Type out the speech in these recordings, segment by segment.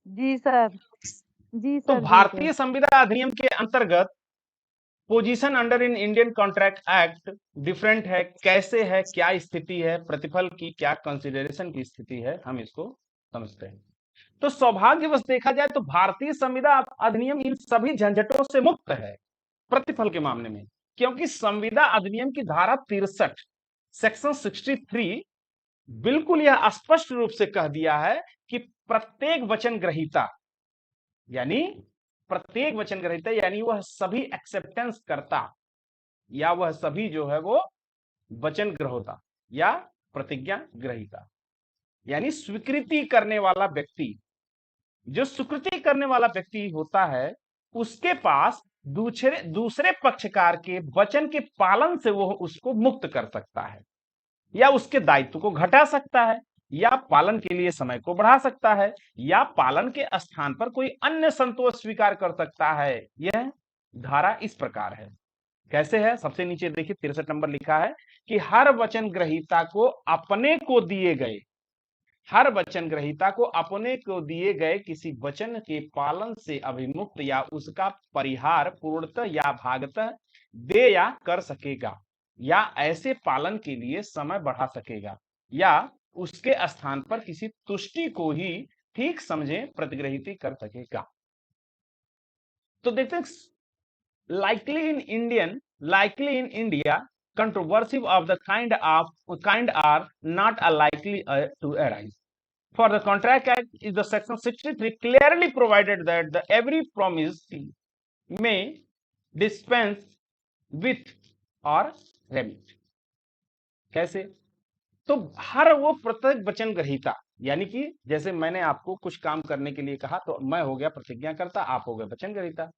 जी sir. जी तो sir, जी sir. भारतीय संविदा अधिनियम के अंतर्गत position under in Indian contract act different है, कैसे है, क्या स्थिति है, प्रतिफल की क्या कंसिडरेशन की स्थिति है, हम इसको समझते हैं। तो सौभाग्यवश देखा जाए तो भारतीय संविदा अधिनियम इन सभी झंझटों से मुक्त है प्रतिफल के मामले में, क्योंकि संविदा अधिनियम की धारा 63 सेक्शन 63 बिल्कुल यह स्पष्ट रूप से कह दिया है कि प्रत्येक वचन ग्रहीता यानी वह सभी एक्सेप्टेंस करता या वह सभी जो है वो वचन ग्रहोता या प्रतिज्ञा ग्रहीता यानी स्वीकृति करने वाला व्यक्ति, जो स्वीकृति करने वाला व्यक्ति होता है उसके पास दूसरे दूसरे पक्षकार के वचन के पालन से वो उसको मुक्त कर सकता है या उसके दायित्व को घटा सकता है या पालन के लिए समय को बढ़ा सकता है या पालन के स्थान पर कोई अन्य संतोष स्वीकार कर सकता है। यह धारा इस प्रकार है। कैसे है? सबसे नीचे देखिए 63 नंबर लिखा है कि हर वचन ग्रहीता को अपने को दिए गए किसी वचन के पालन से अभिमुक्त या उसका परिहार पूर्णतः या भागतः दे या कर सकेगा या ऐसे पालन के लिए समय बढ़ा सकेगा या उसके स्थान पर किसी तुष्टि को ही ठीक समझे प्रतिग्रहित कर सकेगा। तो देखते हैं likely in India controversy of the kind are not likely to arise. For the Contract Act is the section 63 clearly provided that the every promise may dispense with or remit. कैसे? तो हर वो प्रत्येक वचन ग्रहीता यानी कि जैसे मैंने आपको कुछ काम करने के लिए कहा तो मैं हो गया प्रतिज्ञा करता, आप हो गए वचन ग्रहीता।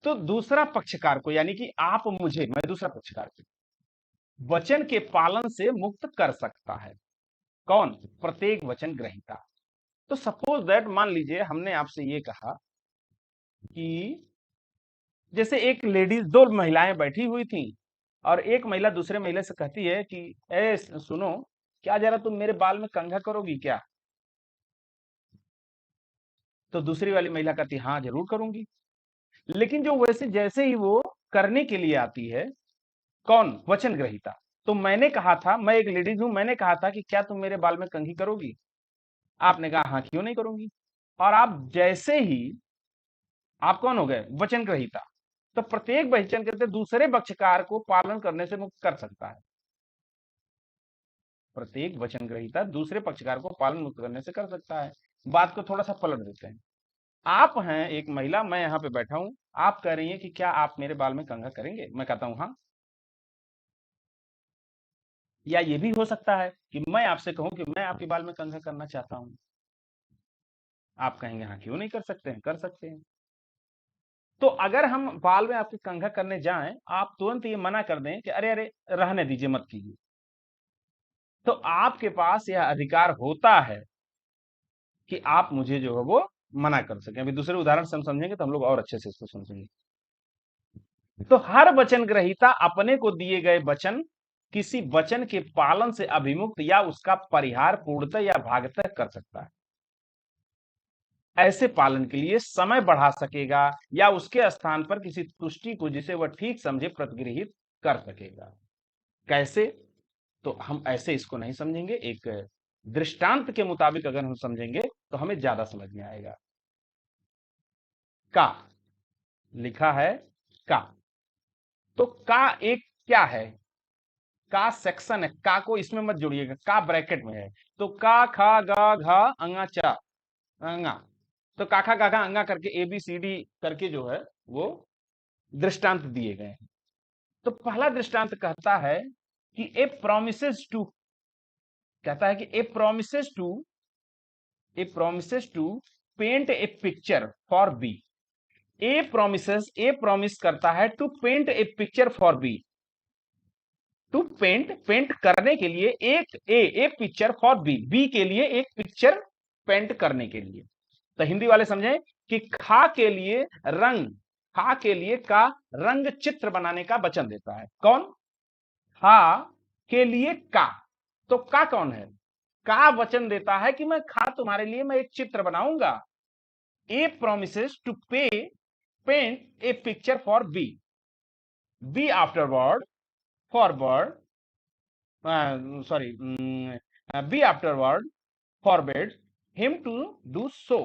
तो दूसरा पक्षकार को यानी कि आप मुझे, मैं दूसरा पक्षकार को वचन के पालन से मुक्त कर सकता है। कौन? प्रत्येक वचन ग्रहीता। तो सपोज दैट मान लीजिए हमने आपसे ये कहा कि जैसे एक लेडीज, दो महिलाएं बैठी हुई थी और एक महिला दूसरे महिला से कहती है कि ए सुनो, क्या जरा तुम मेरे बाल में कंघा करोगी क्या? तो दूसरी वाली महिला कहती हाँ जरूर करूंगी। लेकिन जो वैसे जैसे ही वो करने के लिए आती है, कौन? वचन ग्रहीता। तो मैंने कहा था, मैं एक लेडीज हूं, मैंने कहा था कि क्या तुम मेरे बाल में कंघी करोगी? आपने कहा हाँ क्यों नहीं करूंगी। और आप जैसे ही, आप कौन हो गए? वचन ग्रहीता। तो प्रत्येक वचन कहते दूसरे पक्षकार को पालन करने से मुक्त कर सकता है। प्रत्येक वचन ग्रहीता दूसरे पक्षकार को पालन मुक्त करने से कर सकता है। बात को थोड़ा सा पलट देते हैं। आप हैं एक महिला, मैं यहां पे बैठा हूं, आप कह रही हैं कि क्या आप मेरे बाल में कंघा करेंगे? मैं कहता हूं हाँ। या ये भी हो सकता है कि मैं आपसे कहूं कि मैं आपके बाल में कंघा करना चाहता हूं। आप कहेंगे हाँ क्यों नहीं कर सकते हैं? कर सकते हैं। तो अगर हम बाल में आपके कंघा करने जाएं, आप तुरंत ये मना कर दें कि अरे अरे रहने दीजिए, मत कीजिए, तो आपके पास यह अधिकार होता है कि आप मुझे जो है वो मना कर सकें। अभी दूसरे उदाहरण से हम समझेंगे तो हम लोग और अच्छे से इसको समझेंगे। तो हर वचन ग्रहीता अपने को दिए गए वचन किसी वचन के पालन से अभिमुक्त या उसका परिहार पूर्णतः या भागतः कर सकता है। ऐसे पालन के लिए समय बढ़ा सकेगा या उसके स्थान पर किसी तुष्टि को जिसे वह ठीक समझे प्रतिगृहित कर सकेगा। कैसे? तो हम ऐसे इसको नहीं समझेंगे, एक दृष्टांत के मुताबिक अगर हम समझेंगे तो हमें ज्यादा समझ में आएगा। का लिखा है का, तो का एक क्या है? का सेक्शन है। का को इसमें मत जोड़िएगा, का ब्रैकेट में है। तो का खा गा घा अंगा चा अंगा, तो काखा गाघा अंगा करके ABCD करके जो है वो दृष्टांत दिए गए हैं। तो पहला दृष्टांत कहता है कि ए प्रोमिसेस टू, कहता है कि A promises to paint A picture for B. A promise करता है to paint A picture for बी। टू पेंट करने के लिए ए पिक्चर फॉर बी के लिए एक पिक्चर पेंट करने के लिए। तो हिंदी वाले समझे कि खा के लिए का रंग चित्र बनाने का वचन देता है। कौन? खा के लिए का। तो का कौन है? का वचन देता है कि मैं खा तुम्हारे लिए मैं एक चित्र बनाऊंगा। A promises to paint A picture for B. B afterward forward B afterward forbids him to do so.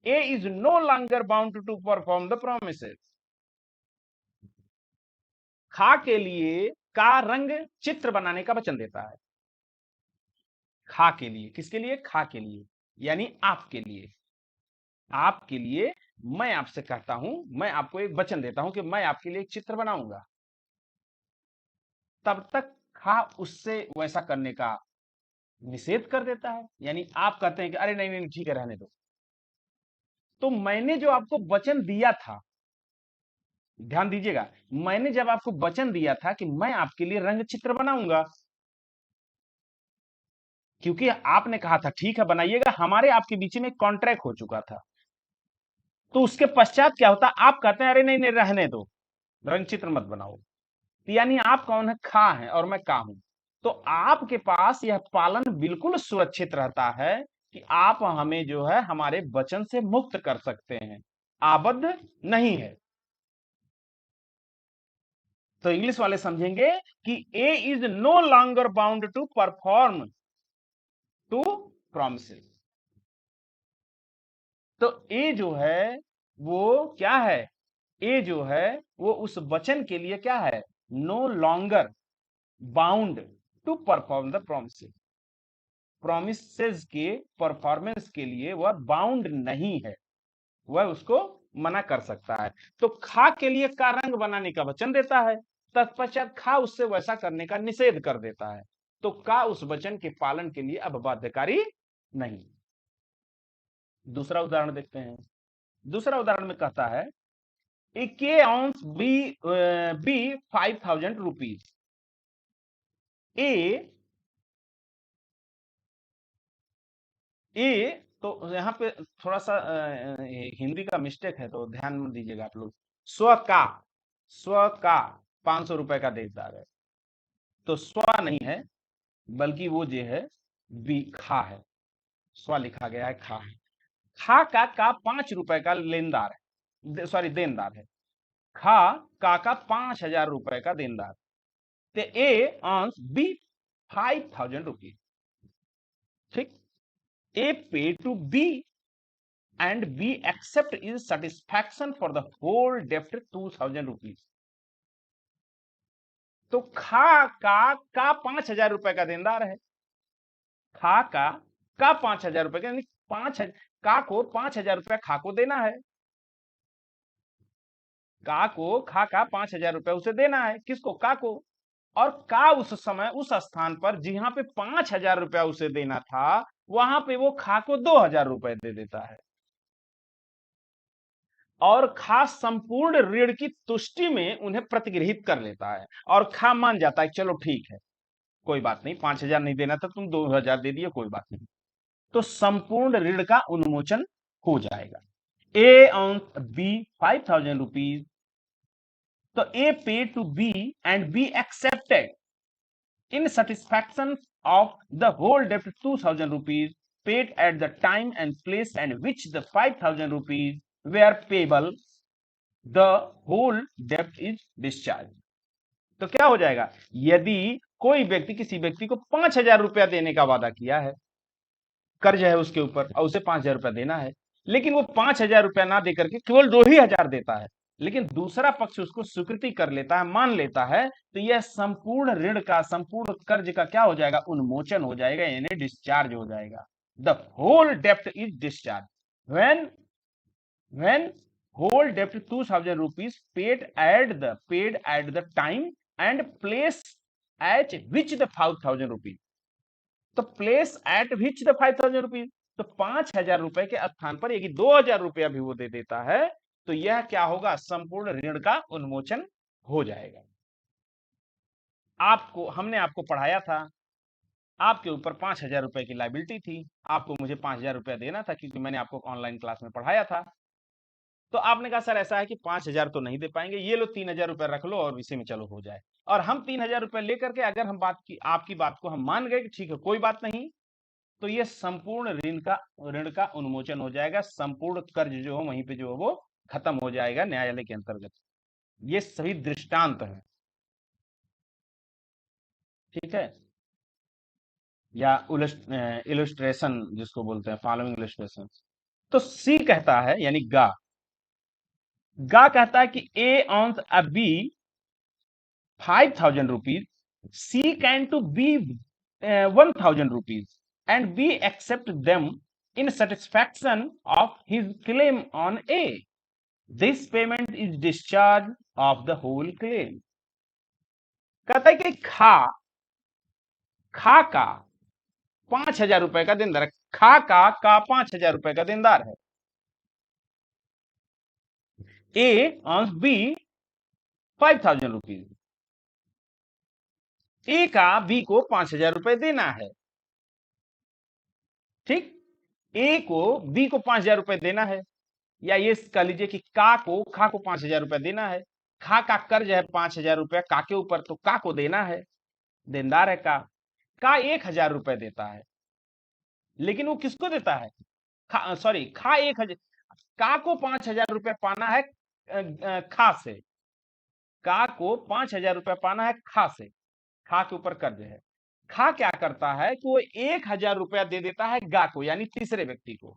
A is no longer bound to perform the promises. खा के लिए का रंग चित्र बनाने का वचन देता है। खा के लिए, किसके लिए? खा के लिए, यानी आपके लिए। आपके लिए मैं आपसे कहता हूं, मैं आपको एक वचन देता हूं कि मैं आपके लिए एक चित्र बनाऊंगा। तब तक खा उससे वैसा करने का निषेध कर देता है। यानी आप कहते हैं कि अरे नहीं नहीं ठीक है रहने दो। तो मैंने जो आपको वचन दिया था, ध्यान दीजिएगा, मैंने जब आपको वचन दिया था कि मैं आपके लिए रंग चित्र बनाऊंगा, क्योंकि आपने कहा था ठीक है बनाइएगा, हमारे आपके बीच में कॉन्ट्रैक्ट हो चुका था। तो उसके पश्चात क्या होता, आप कहते हैं अरे नहीं नहीं रहने दो, रंग चित्र मत बनाओ। यानी आप कौन है? खा है और मैं का हूं। तो आपके पास यह पालन बिल्कुल सुरक्षित रहता है कि आप हमें जो है हमारे वचन से मुक्त कर सकते हैं, आबद्ध नहीं है। तो इंग्लिश वाले समझेंगे कि A is no longer bound to perform to promises. तो ए जो है वो क्या है? ए जो है वो उस वचन के लिए क्या है? No longer bound to perform the promises. Promises के परफॉर्मेंस के लिए वह बाउंड नहीं है, वह उसको मना कर सकता है। तो खा के लिए का रंग बनाने का वचन देता है, तत्पश्चात खा उससे वैसा करने का निषेध कर देता है। तो का उस वचन के पालन के लिए अब बाध्यकारी नहीं। दूसरा उदाहरण देखते हैं। दूसरा उदाहरण में कहता है ए के ऑन्स बी 5,000 रुपीज। ए तो यहां पे थोड़ा सा हिंदी का मिस्टेक है, तो ध्यान में दीजिएगा आप लोग। स्व का 500 रुपए का देनदार है, तो स्व नहीं है बल्कि वो जो है बी खा है। स्व लिखा गया है, खा है। खा का 5 रुपए का लेनदार है, सॉरी देनदार है। खा का 5,000 रुपए का देनदार। तो ए ऑन्स बी 5,000 रुपीज। ठीक। A pay to B and B accept is satisfaction for the whole debt 2,000 rupees। तो खा का 5,000 रुपए का देनदार है। खा का 5,000 रुपए का, यानी 5,000 का को 5,000 रुपया खा को देना है। का को खा का 5,000 रुपया उसे देना है। किसको? का को। और का उस समय उस स्थान पर जहां पे 5,000 रुपया उसे देना था, वहां पे वो खा को 2,000 रुपए दे देता है और खा संपूर्ण ऋण की तुष्टि में उन्हें प्रतिगृहित कर लेता है और खा मान जाता है चलो ठीक है कोई बात नहीं, 5,000 नहीं देना था तुम 2,000 दे दिए, कोई बात नहीं। तो संपूर्ण ऋण का उन्मोचन हो जाएगा। A on B 5,000 rupees. तो A pay to B and B accepted in satisfaction of the whole debt 2,000 rupees paid at the time and place and which the 5,000 rupees were payable, the whole debt is discharged। तो क्या हो जाएगा? यदि कोई व्यक्ति किसी व्यक्ति को 5,000 रुपया देने का वादा किया है, कर्ज है उसके ऊपर और उसे 5,000 रुपया देना है, लेकिन वो 5,000 रुपया ना देकर के केवल 2,000 देता है, लेकिन दूसरा पक्ष उसको स्वीकृति कर लेता है, मान लेता है, तो यह संपूर्ण ऋण का, संपूर्ण कर्ज का क्या हो जाएगा? उन्मोचन हो जाएगा, यानी डिस्चार्ज हो जाएगा। द होल डेप्ट is discharge when whole debt 2,000 rupees paid at the time and place at which the 5,000 rupees। तो place at which the 5,000 rupees, तो 5,000 रुपए के स्थान पर यदि 2,000 रुपया भी वो दे देता है, तो यह क्या होगा? संपूर्ण ऋण का उन्मोचन हो जाएगा। हमने आपको पढ़ाया था, आपके ऊपर 5,000 रुपए की लाइबिलिटी थी, आपको मुझे 5,000 रुपया देना था क्योंकि मैंने आपको ऑनलाइन क्लास में पढ़ाया था। तो आपने कहा सर ऐसा है कि 5,000 तो नहीं दे पाएंगे, ये लो 3,000 रुपया रख लो और इसी में चलो हो जाए। और हम 3,000 रुपया लेकर के अगर हम आपकी बात को हम मान गए कि ठीक है कोई बात नहीं, तो ये संपूर्ण ऋण का उन्मोचन हो जाएगा, संपूर्ण कर्ज जो हो वहीं पे जो हो वो खत्म हो जाएगा न्यायालय के अंतर्गत। ये सही दृष्टांत है, ठीक है, या इलस्ट्रेशन जिसको बोलते हैं, फॉलोइंग इलस्ट्रेशन। तो सी कहता है यानी गा कहता है कि ए ऑन्स अ B 5,000 rupees, C can to B 1,000 rupees, and B accept them in satisfaction of his claim on A. This payment is discharge of the whole claim. कहता है कि खा का 5,000 रुपए का देनदार है, खा का 5,000 रुपए का देनदार है, A on B 5,000 rupees, ए का बी को 5,000 रुपए देना है, ठीक, ए को बी को 5,000 रुपए देना है, या ये कह लीजिए कि खा को 5,000 रुपए देना है। खा का कर्ज है 5,000 रुपया का के ऊपर, तो का को देना है, देनदार है का 1,000 रुपए देता है, लेकिन वो किसको देता है, खा 1,000, का को 5,000 रुपया पाना है खा से, का को 5,000 रुपया पाना है खा से, खा के ऊपर कर्ज है। खा क्या करता है कि वो 1,000 रुपया दे देता है गा को, यानी तीसरे व्यक्ति को,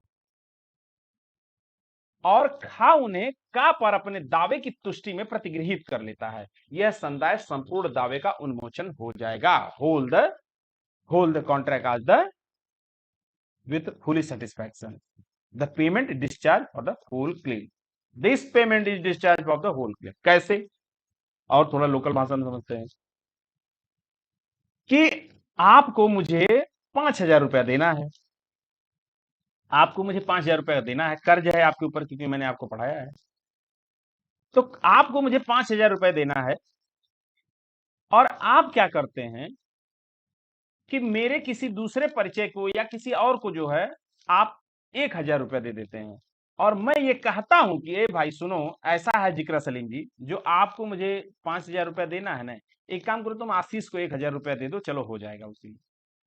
और खा उन्हें का पर अपने दावे की तुष्टि में प्रतिगृहित कर लेता है। यह संदाय संपूर्ण दावे का उन्मोचन हो जाएगा। Hold the contract as the with fully satisfaction, the payment discharge for the whole claim, this payment is discharge of the whole claim. कैसे, और थोड़ा लोकल भाषा में समझते हैं कि आपको मुझे 5,000 रुपया देना है, आपको मुझे 5,000 रुपया देना है, कर्ज है आपके ऊपर क्योंकि मैंने आपको पढ़ाया है, तो आपको मुझे 5,000 रुपए देना है, और आप क्या करते हैं कि मेरे किसी दूसरे परिचय को या किसी और को जो है आप 1,000 रुपया दे देते हैं, और मैं ये कहता हूं कि ए भाई सुनो, ऐसा है जिक्र सलीम जी, जो आपको मुझे 5,000 रुपया देना है ना, एक काम करो तुम आशीष को 1,000 रुपया दे दो, चलो हो जाएगा उसी में।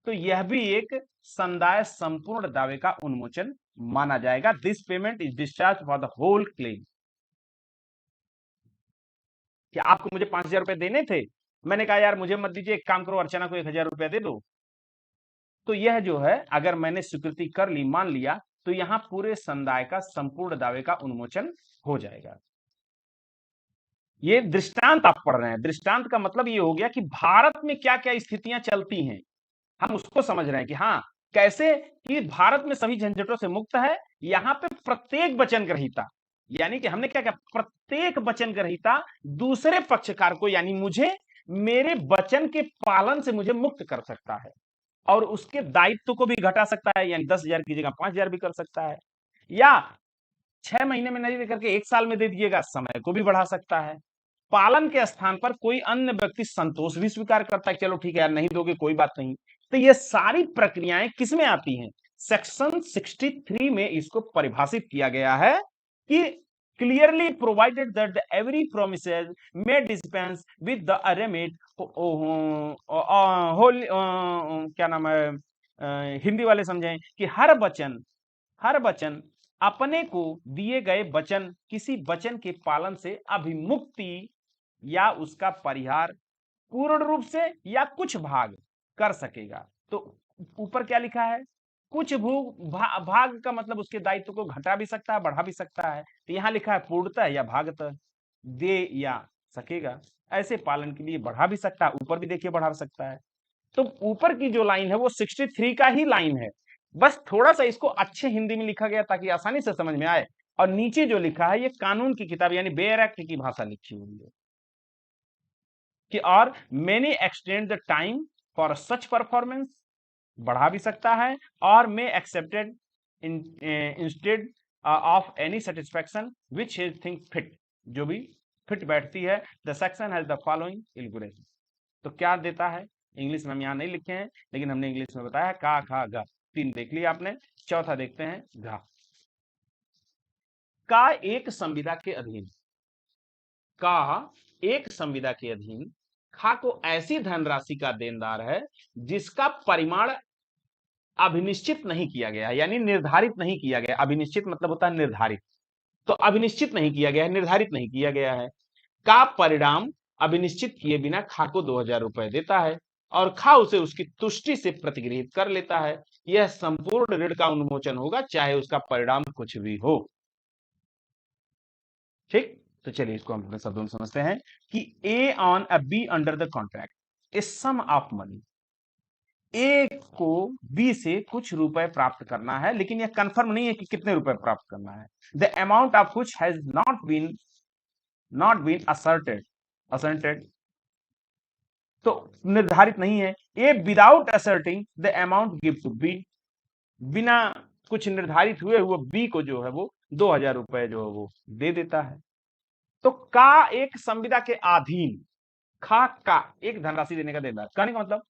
तो यह भी एक संदाय संपूर्ण दावे का उन्मोचन माना जाएगा। This payment is discharge for the whole claim. कि आपको मुझे 5,000 रुपए देने थे, मैंने कहा यार मुझे मत दीजिए, एक काम करो अर्चना को 1,000 रुपया दे दो, तो यह जो है अगर मैंने स्वीकृति कर ली, मान लिया, तो यहां पूरे संदाय का संपूर्ण दावे का उन्मोचन हो जाएगा। ये दृष्टांत आप पढ़ रहे हैं, दृष्टांत का मतलब ये हो गया कि भारत में क्या क्या स्थितियां चलती हैं, हम उसको समझ रहे हैं कि हाँ कैसे कि भारत में सभी झंझटों से मुक्त है। यहां पे प्रत्येक वचन ग्रहीता, यानी कि हमने क्या किया, प्रत्येक वचन ग्रहीता दूसरे पक्षकार को, यानी मुझे, मेरे वचन के पालन से मुझे मुक्त कर सकता है, और उसके दायित्व को भी घटा सकता है, यानी 10,000 की जगह 5,000 भी कर सकता है, या 6 महीने में नहीं देकर के 1 साल में दे दीजिएगा, समय को भी बढ़ा सकता है। पालन के स्थान पर कोई अन्य व्यक्ति संतोष भी स्वीकार करता है, चलो ठीक है यार नहीं दोगे कोई बात नहीं। तो ये सारी प्रक्रियाएं किसमें आती हैं, सेक्शन 63 में इसको परिभाषित किया गया है कि clearly provided that every promises may dispense with the arraignment, क्या नाम है, हिंदी वाले समझें कि हर वचन अपने को दिए गए वचन, किसी वचन के पालन से अभिमुक्ति या उसका परिहार पूर्ण रूप से या कुछ भाग कर सकेगा। तो ऊपर क्या लिखा है, कुछ भाग का मतलब उसके दायित्व को घटा भी सकता है, बढ़ा भी सकता है। तो यहां लिखा है पूर्णतः या भागतः, दे या सकेगा, ऐसे पालन के लिए बढ़ा भी सकता है, ऊपर भी देखिए बढ़ा सकता है। तो ऊपर की जो लाइन है वो 63 का ही लाइन है, बस थोड़ा सा इसको अच्छे हिंदी में लिखा गया ताकि आसानी से समझ में आए। और नीचे जो लिखा है ये कानून की किताब यानी बेयर एक्ट की भाषा लिखी हुई है कि और many extend the time for such performance, बढ़ा भी सकता है, और may accepted instead of any satisfaction which his think fit, जो भी फिट बैठती है। The section has the following illustration. तो क्या देता है, इंग्लिश में हम यहाँ नहीं लिखे हैं लेकिन हमने इंग्लिश में बताया, का खा गा, 3 देख लिया आपने, चौथा देखते हैं घा। का एक संविदा के अधीन, का एक संविदा के अधीन खा को ऐसी धनराशि का देनदार है जिसका परिमाण अभिनिश्चित नहीं किया गया है, यानी निर्धारित नहीं किया गया। अभिनिश्चित मतलब होता है निर्धारित, तो अभिनिश्चित नहीं किया गया है, निर्धारित नहीं किया गया है का परिणाम अभिनिश्चित किए बिना खा को 2000 रुपए देता है और खा उसे उसकी तुष्टि से प्रतिगृहित कर लेता है। यह संपूर्ण ऋण का उन्मोचन होगा, चाहे उसका परिणाम कुछ भी हो। ठीक, तो चलिए इसको हम अपने शब्दों में समझते हैं कि A on a B under the contract A sum of money, A को बी से कुछ रुपए प्राप्त करना है, लेकिन यह कंफर्म नहीं है कि कितने रुपए प्राप्त करना है। The amount of which has not been ascertained, तो निर्धारित नहीं है। A without ascertaining the amount give to B, बिना कुछ निर्धारित हुए वो बी को जो है वो 2000 रुपए जो है वो दे देता है। तो का एक संविदा के अधीन खा का एक धनराशि देने का देनदार। कहने का मतलब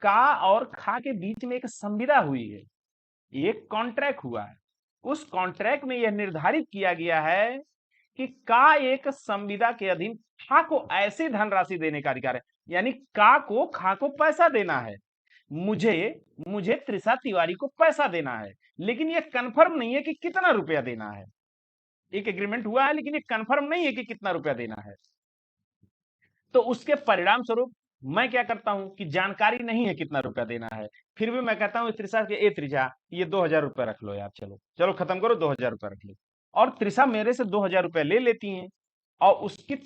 का और खा के बीच में एक संविदा हुई है, एक कॉन्ट्रैक्ट हुआ है। उस कॉन्ट्रैक्ट में यह निर्धारित किया गया है कि का एक संविदा के अधीन खा को ऐसी धनराशि देने का अधिकार है, यानी का को खा को पैसा देना है। मुझे त्रिषा तिवारी को पैसा देना है, लेकिन यह कंफर्म नहीं है कि कितना रुपया देना है। एक एग्रीमेंट हुआ है, लेकिन ये कंफर्म नहीं है कि कितना रुपया देना है। तो उसके परिणाम स्वरूप मैं क्या करता हूं कि जानकारी नहीं है कितना रुपया देना है, फिर भी मैं कहता हूं त्रिषा के ए त्रिषा ये 2000 रुपया रख लो यार, चलो चलो खत्म करो, 2000 रुपया रख लो। और त्रिषा मेरे से 2000 रुपया ले लेती हैं और उसकी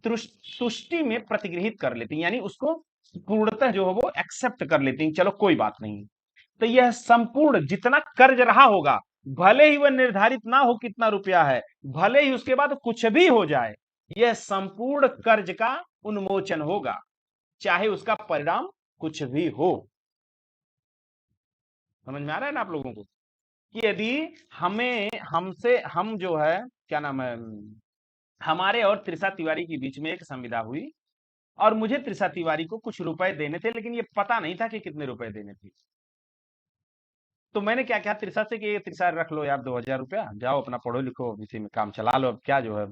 तुष्टि में प्रतिगृहित कर लेती हैं, यानी उसको पूर्णतः जो है वो एक्सेप्ट कर लेती हैं, चलो कोई बात नहीं। तो यह संपूर्ण जितना कर्ज रहा होगा, भले ही वह निर्धारित ना हो कितना रुपया है, भले ही उसके बाद कुछ भी हो जाए, यह संपूर्ण कर्ज का उन्मोचन होगा, चाहे उसका परिणाम कुछ भी हो। समझ में आ रहा है ना आप लोगों को कि यदि हम जो है क्या नाम है, हमारे और त्रिषा तिवारी के बीच में एक संविदा हुई और मुझे त्रिषा तिवारी को कुछ रुपए देने थे, लेकिन ये पता नहीं था कि कितने रुपए देने थे। तो मैंने क्या किया त्रिषा से कि त्रिषा रख लो यार 2000 रुपया, जाओ अपना पढ़ो लिखो, इसी में काम चला लो, अब क्या जो है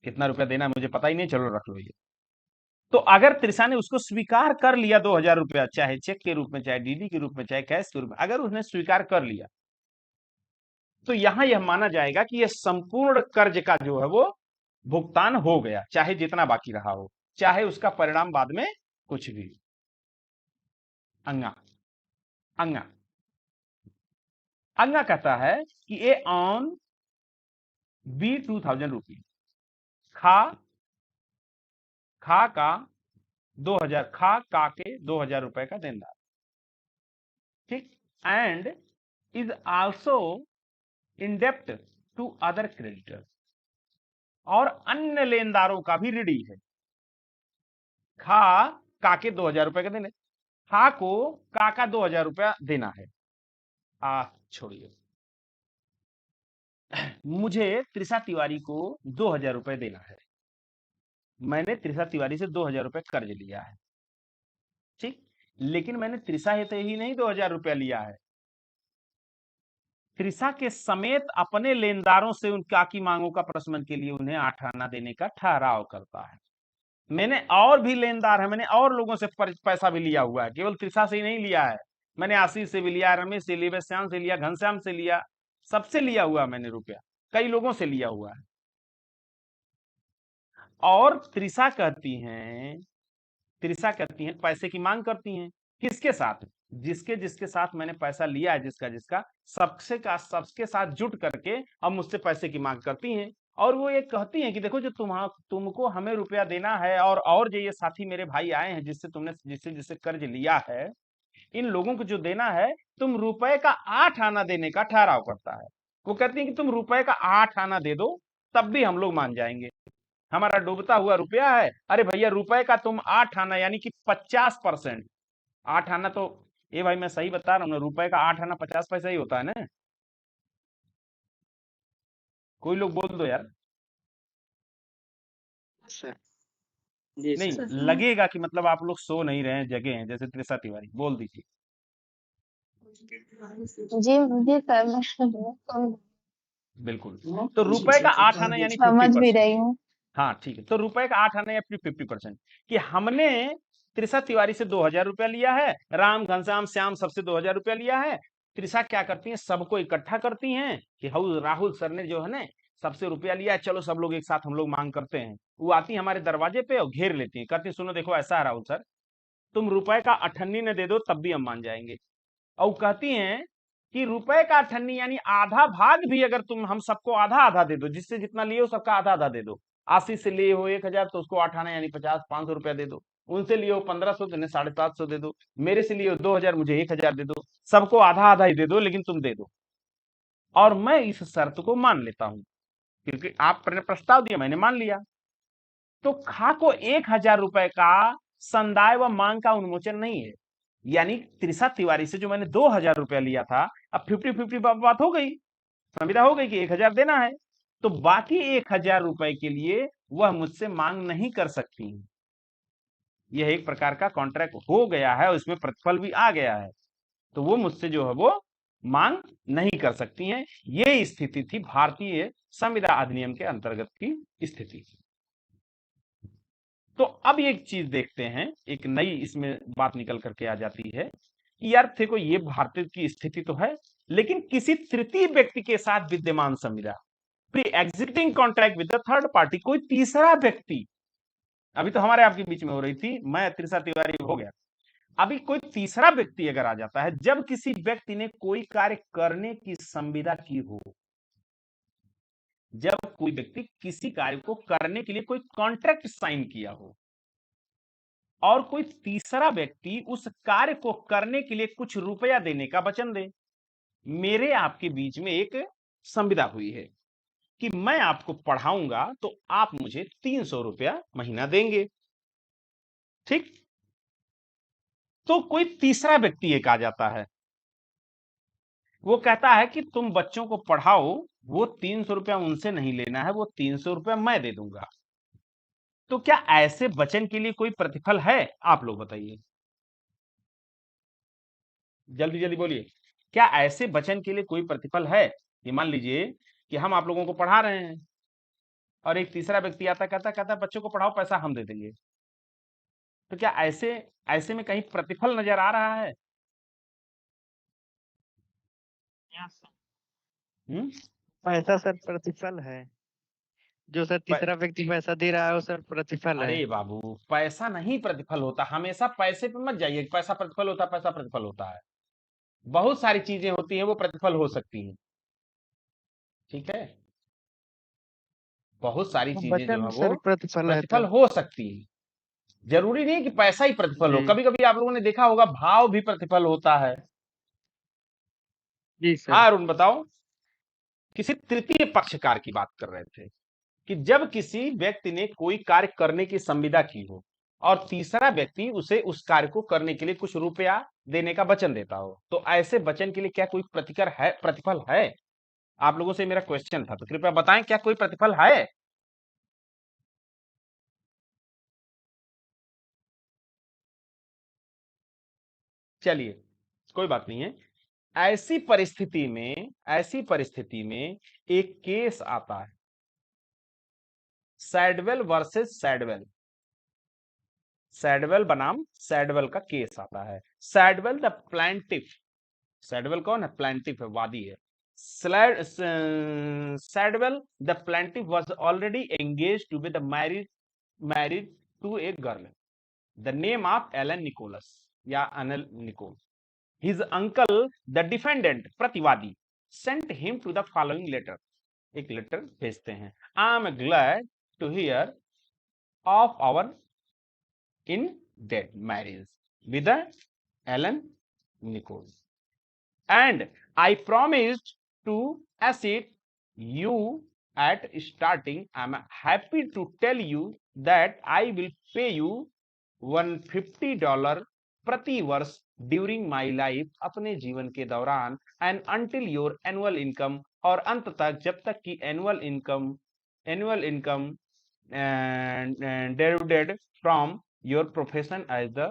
कितना रुपया देना है मुझे पता ही नहीं, चलो रख लो ये। तो अगर त्रिषा ने उसको स्वीकार कर लिया 2000 रुपया, चाहे चेक के रूप में, चाहे डीडी के रूप में, चाहे कैश के रूप में, अगर उसने स्वीकार कर लिया, तो यहां यह माना जाएगा कि यह संपूर्ण कर्ज का जो है वो भुगतान हो गया, चाहे जितना बाकी रहा हो, चाहे उसका परिणाम बाद में कुछ भी। अंगा अंगा अंगा कहता है कि ए ऑन बी 2000 रुपीज, खा का 2000, का के 2000 रुपए का देनदार, ठीक, एंड इज आल्सो इन डेप्ट टू अदर क्रेडिटर, और अन्य लेनदारों का भी ऋणी है। का के 2000 रुपए का देने, खा को का 2000 रुपया देना है। छोड़िए, मुझे त्रिषा तिवारी को 2000 रुपए देना है, मैंने त्रिषा तिवारी से 2000 रुपए कर्ज लिया है, ठीक, लेकिन मैंने त्रिषा से ही नहीं 2000 रुपया लिया है, त्रिषा के समेत अपने लेनदारों से उनका की मांगों का प्रशमन के लिए उन्हें 8 आना देने का ठहराव करता है। मैंने और भी लेनदार है, मैंने और लोगों से पैसा भी लिया हुआ है, केवल त्रिषा से ही नहीं लिया है, मैंने आशीष से भी लिया, रमेश से लिया, श्याम से लिया, घनश्याम से लिया, सबसे लिया हुआ मैंने रुपया, कई लोगों से लिया हुआ है। और त्रिषा कहती हैं पैसे की मांग करती हैं, किसके साथ, जिसके साथ मैंने पैसा लिया है, जिसका सबके साथ जुट करके अब मुझसे पैसे की मांग करती हैं। और वो ये कहती हैं कि देखो जो तुमको हमें रुपया देना है, और जो ये साथी मेरे भाई आए हैं जिससे कर्ज लिया है, इन लोगों को जो देना है, तुम रुपए का 8 आना देने का ठहराव करता है। वो कहती है कि तुम रुपए का 8 आना दे दो, तब भी हम लोग मान जाएंगे, हमारा डूबता हुआ रुपया है, अरे भैया रुपए का तुम 8 आना यानी कि 50%, 8 आना तो ये भाई मैं सही बता रहा हूँ ना, रुपए का 8 आना 50 पैसा ही होता है ना, कोई लोग बोल दो यार। सर जी नहीं सर, लगेगा कि मतलब आप लोग सो नहीं रहे हैं, जगह हैं, जैसे त्रिषा तिवारी बोल दीजिए। जी जी सर, मैं बिल्कुल, तो रुपए का 8 आना यानी समझ भी 50%। रही हूँ। हाँ ठीक है, तो रुपए का 8 आना या 50% कि हमने त्रिशा तिवारी से 2000 रुपया लिया है, राम घनश्याम श्याम सबसे 2000 रुपया लिया है। त्रिशा क्या करती है, सबको इकट्ठा करती हैं कि राहुल सर ने जो है ना सबसे रुपया लिया है, चलो सब लोग एक साथ हम लोग मांग करते हैं। वो आती है हमारे दरवाजे पे और घेर लेती है, कहती सुनो देखो ऐसा है राहुल सर, तुम रुपए का अठन्नी न दे दो तब भी हम मान जाएंगे। और कहती हैं कि रुपए का अठन्नी यानी आधा भाग भी अगर तुम हम सबको आधा आधा दे दो, जिससे जितना लिए हो सबका आधा आधा दे दो। आशीष से लिए हो 1000 तो उसको 8 आना यानी 50-500 रुपया दे दो। उनसे लिए हो 1500 तो 750 दे दो। मेरे से लिए हो 2000 मुझे 1000 दे दो। सबको आधा आधा ही दे दो लेकिन तुम दे दो। और मैं इस शर्त को मान लेता हूं क्योंकि आपने प्रस्ताव दिया, मैंने मान लिया। तो खा को 1000 रुपए का संदाय व मांग का उन्मोचन नहीं है। यानी त्रिशा तिवारी से जो मैंने 2000 रुपया लिया था, अब 50-50 बात हो गई, संविदा हो गई कि 1000 देना है। तो बाकी 1000 रुपए के लिए वह मुझसे मांग नहीं कर सकती। यह एक प्रकार का कॉन्ट्रैक्ट हो गया है और इसमें प्रतिफल भी आ गया है, तो वो मुझसे जो है वो मांग नहीं कर सकती हैं। ये स्थिति थी भारतीय संविदा अधिनियम के अंतर्गत की स्थिति। तो अब एक चीज देखते हैं, एक नई इसमें बात निकल करके आ जाती है कि यार देखो ये भारतीय की स्थिति तो है, लेकिन किसी तृतीय व्यक्ति के साथ विद्यमान संविदा, pre existing contract with the third party, कोई तीसरा व्यक्ति, अभी तो हमारे आपके बीच में हो रही थी, मैं त्रिशा तिवारी हो गया, अभी कोई तीसरा व्यक्ति अगर आ जाता है, जब किसी व्यक्ति ने कोई कार्य करने की संविदा की हो, जब कोई व्यक्ति किसी कार्य को करने के लिए कोई कॉन्ट्रैक्ट साइन किया हो और कोई तीसरा व्यक्ति उस कार्य को करने के लिए कुछ रुपया देने का वचन दे। मेरे आपके बीच में एक संविदा हुई है कि मैं आपको पढ़ाऊंगा तो आप मुझे 300 रुपया महीना देंगे, ठीक। तो कोई तीसरा व्यक्ति एक आ जाता है, वो कहता है कि तुम बच्चों को पढ़ाओ, वो 300 रुपया उनसे नहीं लेना है, वो 300 रुपया मैं दे दूंगा। तो क्या ऐसे वचन के लिए कोई प्रतिफल है? आप लोग बताइए, जल्दी जल्दी बोलिए, क्या ऐसे वचन के लिए कोई प्रतिफल है? ये मान लीजिए कि हम आप लोगों को पढ़ा रहे हैं और एक तीसरा व्यक्ति आता कहता बच्चों को पढ़ाओ, पैसा हम दे देंगे। तो क्या ऐसे ऐसे में कहीं प्रतिफल नजर आ रहा है? पैसा सर प्रतिफल है, जो सर तीसरा व्यक्ति पैसा दे रहा है वो सर प्रतिफल है। अरे बाबू, पैसा नहीं प्रतिफल होता, हमेशा पैसे पे मत जाइए, पैसा प्रतिफल होता, पैसा प्रतिफल होता है। बहुत सारी चीजें होती हैं वो प्रतिफल हो सकती हैं, ठीक है, बहुत सारी चीजें जो वचन है वो सर प्रतिफल है प्रतिफल तो हो सकती है। जरूरी नहीं कि पैसा ही प्रतिफल हो, जी कभी कभी आप लोगों ने देखा होगा भाव भी प्रतिफल होता है। जी सर। हाँ अरुण बताओ, किसी तृतीय पक्षकार की बात कर रहे थे कि जब किसी व्यक्ति ने कोई कार्य करने की संविदा की हो और तीसरा व्यक्ति उसे उस कार्य को करने के लिए कुछ रुपया देने का वचन देता हो, तो ऐसे वचन के लिए क्या कोई प्रतिफल है? आप लोगों से मेरा क्वेश्चन था, तो कृपया बताएं क्या कोई प्रतिफल है? चलिए कोई बात नहीं है। ऐसी परिस्थिति में एक केस आता है, सैडवेल वर्सेस सैडवेल। सैडवेल बनाम सैडवेल का केस आता है। सैडवेल द प्लांटिफ, सैडवेल कौन है? प्लांटिफ है, वादी है। Shadwell the plaintiff was already engaged to be the married to a girl, the name of Ellen Nicholas या अनिल Nicholl. His uncle, the defendant, प्रतिवादी, sent him to the following letter. एक letter भेजते हैं, I am glad to hear of our in-dead marriage with Alan Nichols, and I promised to assist you at starting. I am happy to tell you that I will pay you $150 प्रति वर्ष during my life, अपने जीवन के दौरान, and until your annual income, और अंत तक जब तक कि annual income derived from your profession as the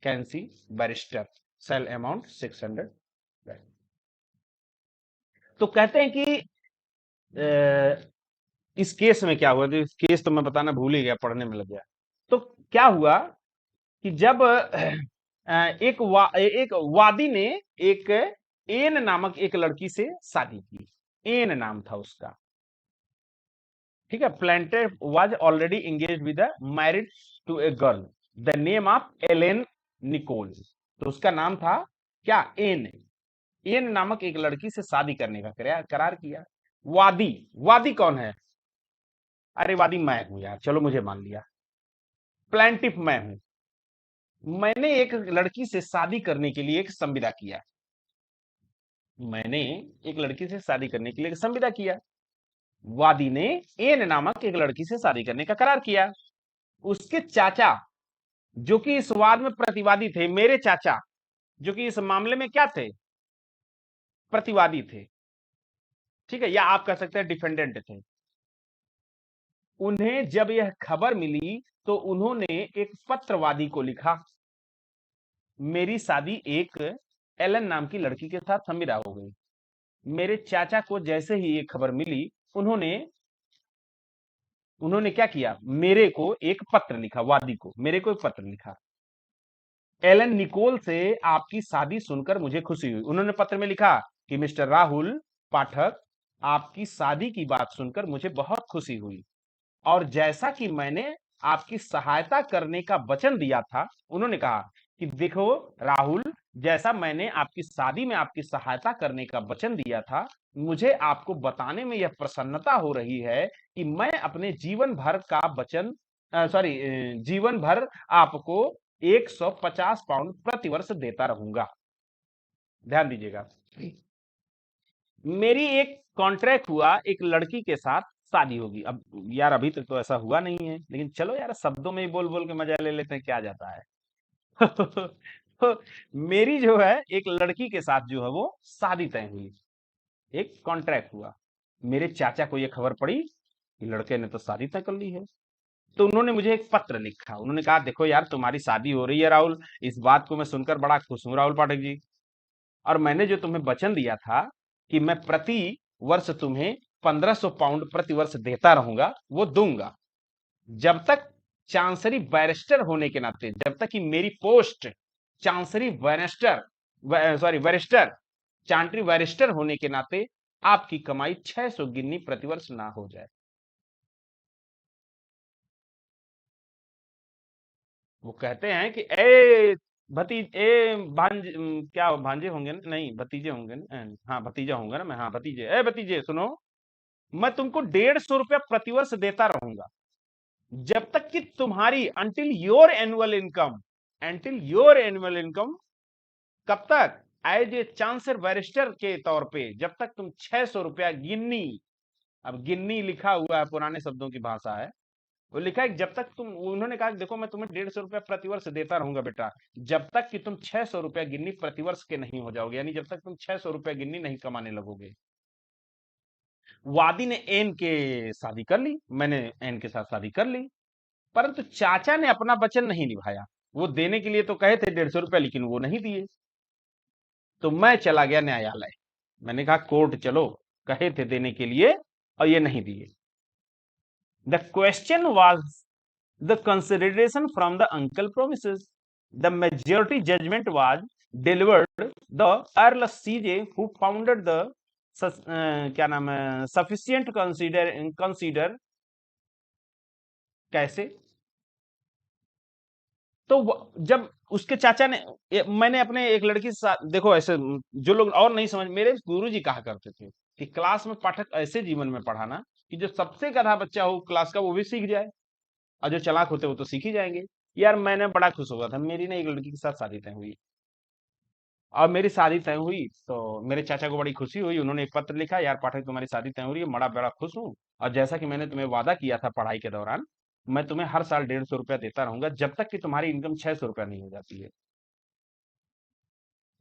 chancery barrister, shall amount 600। तो कहते हैं कि इस केस में क्या हुआ, इस केस तो मैं बताना भूल ही गया, पढ़ने में लग गया। तो क्या हुआ कि जब एक वादी ने एक एन नामक एक लड़की से शादी की। एन नाम था उसका, ठीक है। Plaintiff was already engage with married to a girl the name of Ellen Nicholl. तो उसका नाम था क्या? एन। एन नामक एक लड़की से शादी करने का करार किया। वादी, वादी कौन है? अरे वादी मैं हूं यार, चलो मुझे मान लिया। प्लेंटिफ मैं हूं। मैंने एक लड़की से शादी करने के लिए एक संविदा किया। मैंने एक लड़की से शादी करने के लिए एक संविदा किया। वादी ने एन नामक एक लड़की से शादी करने का करार किया। उसके चाचा, जो कि इस वाद में प्रतिवादी थे, मेरे चाचा जो कि इस मामले में क्या थे? प्रतिवादी थे, ठीक है, या आप कह सकते हैं डिफेंडेंट थे। उन्हें जब यह खबर मिली तो उन्होंने एक पत्रवादी को लिखा। मेरी शादी एक एलन नाम की लड़की के साथ संविदा हो गई। मेरे चाचा को जैसे ही ये खबर मिली, उन्होंने उन्होंने क्या किया? मेरे को एक पत्र लिखा। वादी को मेरे को एक पत्र लिखा। एलन निकोल से आपकी शादी सुनकर मुझे खुशी हुई। उन्होंने पत्र में लिखा कि मिस्टर राहुल पाठक, आपकी शादी की बात सुनकर मुझे बहुत खुशी हुई, और जैसा कि मैंने आपकी सहायता करने का वचन दिया था। उन्होंने कहा कि देखो राहुल, जैसा मैंने आपकी शादी में आपकी सहायता करने का वचन दिया था, मुझे आपको बताने में यह प्रसन्नता हो रही है कि मैं अपने जीवन भर का वचन जीवन भर आपको 150 पाउंड प्रतिवर्ष देता रहूंगा। ध्यान दीजिएगा, मेरी एक कॉन्ट्रैक्ट हुआ, एक लड़की के साथ शादी होगी। अब यार अभी तक तो ऐसा हुआ नहीं है, लेकिन चलो यार शब्दों में ही बोल बोल के मजा ले लेते हैं, क्या जाता है। तो मेरी जो है एक लड़की के साथ जो है वो शादी तय हुई, एक कॉन्ट्रैक्ट हुआ। मेरे चाचा को ये खबर पड़ी कि लड़के ने तो शादी तय कर ली है। तो उन्होंने मुझे एक पत्र लिखा। उन्होंने कहा देखो यार, तुम्हारी शादी हो रही है राहुल, इस बात को मैं सुनकर बड़ा खुश हूं राहुल पाठक जी, और मैंने जो तुम्हें वचन दिया था कि मैं प्रति वर्ष तुम्हें 1500 पाउंड प्रति वर्ष देता रहूंगा, वो दूंगा। जब तक चांसरी बैरिस्टर होने के नाते, जब तक कि मेरी post chancery barrister barrister chancery barrister होने के नाते आपकी कमाई 600 गिन्नी प्रतिवर्ष ना हो जाए। वो कहते हैं कि ए क्या भांजे होंगे ना? नहीं, भतीजे होंगे ना? हाँ भतीजा होंगे ना मैं। हाँ भतीजे, ए भतीजे सुनो, मैं तुमको 150 रुपया प्रतिवर्ष देता रहूंगा जब तक कि तुम्हारी एंटिल योर एनुअल इनकम, कब तक? एज ए चांसलर बैरिस्टर के तौर पे जब तक तुम 600 रुपया गिन्नी, अब गिन्नी लिखा हुआ है, पुराने शब्दों की भाषा है, वो लिखा है जब तक तुम, उन्होंने कहा देखो मैं तुम्हें 150 रुपया प्रतिवर्ष देता रहूंगा बेटा, जब तक कि तुम 600 रुपया गिन्नी प्रतिवर्ष के नहीं हो जाओगे, यानी जब तक तुम 600 रुपया गिन्नी नहीं कमाने लगोगे। वादी ने एन के शादी कर ली, मैंने एन के साथ शादी कर ली, परंतु चाचा ने अपना वचन नहीं निभाया। वो देने के लिए तो कहे थे 150 रुपया, लेकिन वो नहीं दिए। तो मैं चला गया न्यायालय। मैंने कहा कोर्ट चलो, कहे थे देने के लिए और ये नहीं दिए। The question was the consideration from the uncle promises. The majority judgement was delivered the Erle CJ who founded the क्या नाम है, सफिशियंट कंसीडर। कैसे? तो जब उसके चाचा ने, मैंने अपने एक लड़की से देखो ऐसे, जो लोग और नहीं समझ, मेरे गुरुजी कहा करते थे कि क्लास में पाठक ऐसे जीवन में पढ़ाना कि जो सबसे गधा बच्चा हो क्लास का वो भी सीख जाए, और जो चालाक होते वो तो सीख ही जाएंगे। यार मैंने बड़ा खुश हो गया था, मेरी ना एक लड़की के साथ शादी तय हुई, और मेरी शादी तय हुई तो मेरे चाचा को बड़ी खुशी हुई। उन्होंने एक पत्र लिखा, यार पाठक तुम्हारी शादी तय हो रही है, बड़ा खुश हूँ, और जैसा कि मैंने तुम्हें वादा किया था पढ़ाई के दौरान, मैं तुम्हें हर साल 150 रुपया देता रहूंगा जब तक कि तुम्हारी इनकम 600 रुपया नहीं हो जाती है।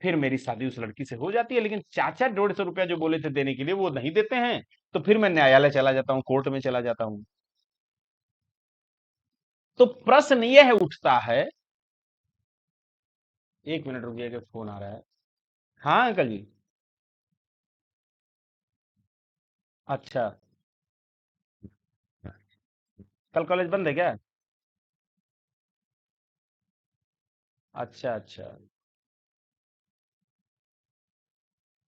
फिर मेरी शादी उस लड़की से हो जाती है, लेकिन चाचा 150 रुपया जो बोले थे देने के लिए वो नहीं देते हैं। तो फिर मैं न्यायालय चला जाता हूँ, कोर्ट में चला जाता हूँ। तो प्रश्न यह उठता है, एक मिनट रुकिए कि फोन आ रहा है। हाँ अंकल जी। अच्छा, कल कॉलेज बंद है क्या? अच्छा अच्छा।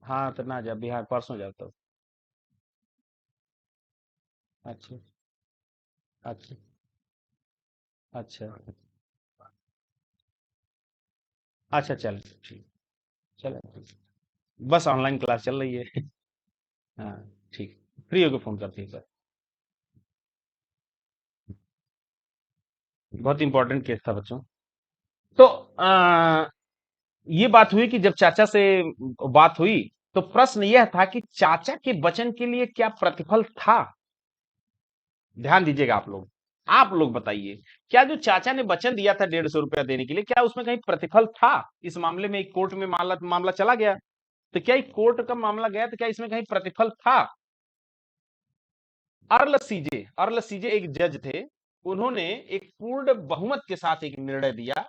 हाँ तो ना जा, बिहार परसों जाओ तो। अच्छा अच्छा अच्छा अच्छा, चल ठीक, चलो ठीक। बस ऑनलाइन क्लास चल रही है। हाँ ठीक, फ्री होके फोन करती है सर। बहुत इंपॉर्टेंट केस था बच्चों। तो ये बात हुई कि जब चाचा से बात हुई, तो प्रश्न यह था कि चाचा के वचन के लिए क्या प्रतिफल था। ध्यान दीजिएगा आप लोग बताइए, क्या जो चाचा ने वचन दिया था 150 रुपया देने के लिए, क्या उसमें कहीं प्रतिफल था। इस मामले में एक कोर्ट में मामला मामला चला गया, तो क्या एक कोर्ट का मामला गया, तो क्या इसमें कहीं प्रतिफल था। अर्ल सीजे एक जज थे। उन्होंने एक पूर्ण बहुमत के साथ एक निर्णय दिया।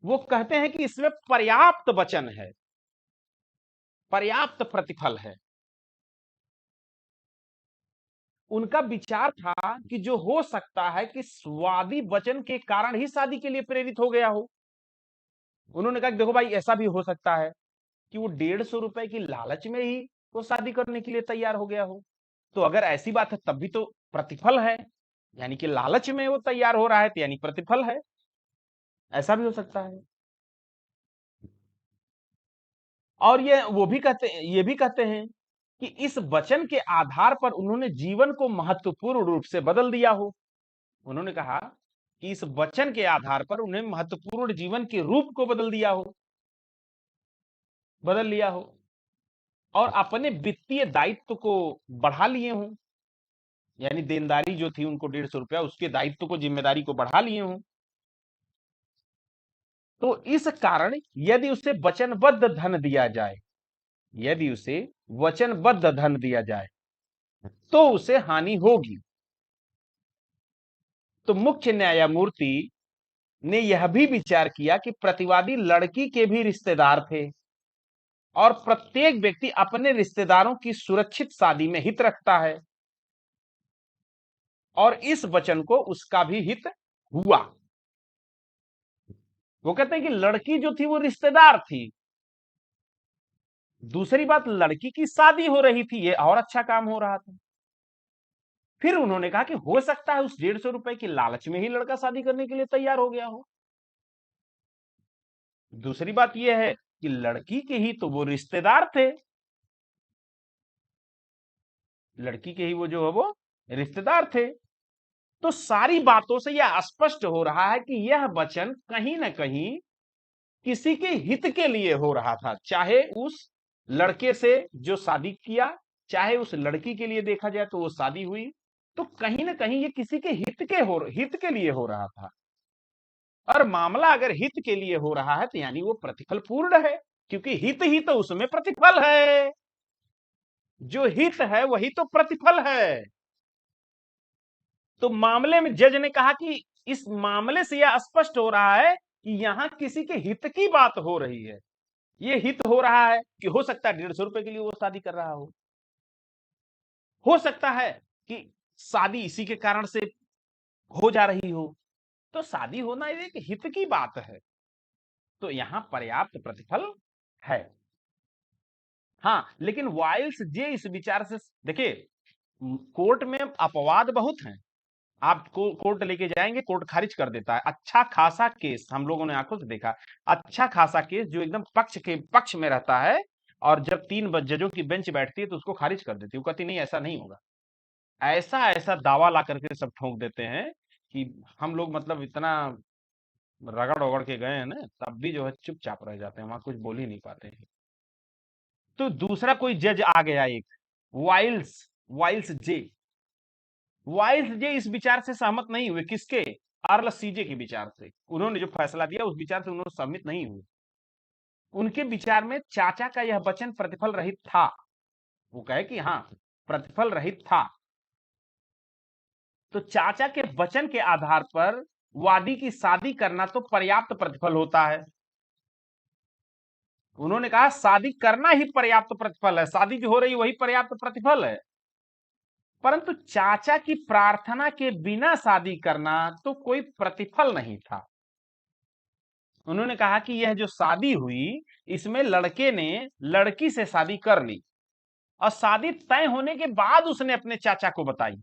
वो कहते हैं कि इसमें पर्याप्त वचन है, पर्याप्त प्रतिफल है। उनका विचार था कि जो हो सकता है कि स्वादी वचन के कारण ही शादी के लिए प्रेरित हो गया हो। उन्होंने कहा कि देखो भाई, ऐसा भी हो सकता है कि वो 150 रुपए की लालच में ही वो शादी करने के लिए तैयार हो गया हो। तो अगर ऐसी बात है तब भी तो प्रतिफल है, यानी कि लालच में वो तैयार हो रहा है, तो यानी प्रतिफल है। ऐसा भी हो सकता है। और ये भी कहते हैं कि इस वचन के आधार पर उन्होंने जीवन को महत्वपूर्ण रूप से बदल दिया हो। उन्होंने कहा कि इस वचन के आधार पर उन्हें महत्वपूर्ण जीवन के रूप को बदल लिया हो, और अपने वित्तीय दायित्व को बढ़ा लिए हों। यानी देनदारी जो थी उनको 150 रुपया, उसके दायित्व को, जिम्मेदारी को बढ़ा लिए हों। तो इस कारण यदि उसे वचनबद्ध धन दिया जाए, यदि उसे वचनबद्ध धन दिया जाए तो उसे हानि होगी। तो मुख्य न्यायमूर्ति ने यह भी विचार किया कि प्रतिवादी लड़की के भी रिश्तेदार थे, और प्रत्येक व्यक्ति अपने रिश्तेदारों की सुरक्षित शादी में हित रखता है, और इस वचन को उसका भी हित हुआ। वो कहते हैं कि लड़की जो थी वो रिश्तेदार थी। दूसरी बात, लड़की की शादी हो रही थी, ये और अच्छा काम हो रहा था। फिर उन्होंने कहा कि हो सकता है उस 150 रुपए की लालच में ही लड़का शादी करने के लिए तैयार हो गया हो। दूसरी बात यह है कि लड़की के ही तो वो रिश्तेदार थे, लड़की के ही वो जो है वो रिश्तेदार थे। तो सारी बातों से यह स्पष्ट हो रहा है कि यह वचन कहीं ना कहीं किसी के हित के लिए हो रहा था, चाहे उस लड़के से जो शादी किया, चाहे उस लड़की के लिए देखा जाए तो वो शादी हुई, तो कहीं ना कहीं ये किसी के हित के लिए हो रहा था। और मामला अगर हित के लिए हो रहा है तो यानी वो प्रतिफल पूर्ण है, क्योंकि हित ही तो उसमें प्रतिफल है। जो हित है वही तो प्रतिफल है। तो मामले में जज ने कहा कि इस मामले से यह स्पष्ट हो रहा है कि यहां किसी के हित की बात हो रही है। ये हित हो रहा है कि हो सकता है 150 रुपए के लिए वो शादी कर रहा हो सकता है कि शादी इसी के कारण से हो जा रही हो। तो शादी होना एक हित की बात है, तो यहां पर्याप्त प्रतिफल है। हाँ, लेकिन वाइल्स जे इस विचार से, देखिए कोर्ट में अपवाद बहुत हैं। आप कोर्ट लेके जाएंगे, कोर्ट खारिज कर देता है। अच्छा खासा केस हम लोगों ने आंखों से देखा, अच्छा खासा केस जो एकदम पक्ष में रहता है, और जब 3 जजों की बेंच बैठती है तो उसको खारिज कर देती है। वो कहती नहीं, ऐसा नहीं होगा। ऐसा ऐसा दावा ला करके सब ठोक देते हैं कि हम लोग मतलब इतना रगड़ ओगड़ के गए हैं ना, तब भी जो है चुपचाप रह जाते हैं, वहां कुछ बोल ही नहीं पाते हैं। तो दूसरा कोई जज आ गया, एक वाइल्स वाइल्स जे वाइल्स जे इस विचार से सहमत नहीं हुए। किसके? आर्ल सीजे के विचार से। उन्होंने जो फैसला दिया उस विचार से उन्होंने सहमत नहीं हुए। उनके विचार में चाचा का यह वचन प्रतिफल रहित था। वो कहे कि हाँ, प्रतिफल रहित था। तो चाचा के वचन के आधार पर वादी की शादी करना तो पर्याप्त प्रतिफल होता है। उन्होंने कहा शादी करना ही पर्याप्त प्रतिफल है, शादी जो हो रही वही पर्याप्त प्रतिफल है। परंतु चाचा की प्रार्थना के बिना शादी करना तो कोई प्रतिफल नहीं था। उन्होंने कहा कि यह जो शादी हुई इसमें लड़के ने लड़की से शादी कर ली और शादी तय होने के बाद उसने अपने चाचा को बताई।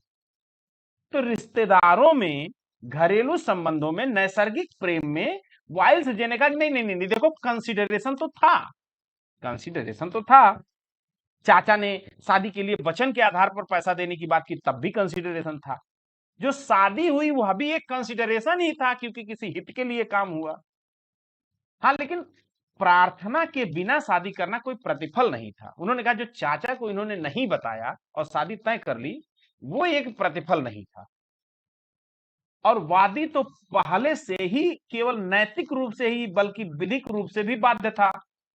तो रिश्तेदारों में, घरेलू संबंधों में, नैसर्गिक प्रेम में वाइल्स जी ने कहा नहीं नहीं नहीं, देखो कंसिडरेशन तो था, कंसिडरेशन तो था। चाचा ने शादी के लिए वचन के आधार पर पैसा देने की बात की, तब भी कंसिडरेशन था। जो शादी हुई वह भी एक कंसिडरेशन ही था, क्योंकि किसी हित के लिए काम हुआ। हाँ, लेकिन प्रार्थना के बिना शादी करना कोई प्रतिफल नहीं था। उन्होंने कहा जो चाचा को इन्होंने नहीं बताया और शादी तय कर ली, वो एक प्रतिफल नहीं था। और वादी तो पहले से ही केवल नैतिक रूप से ही बल्कि विधिक रूप से भी बाध्य था,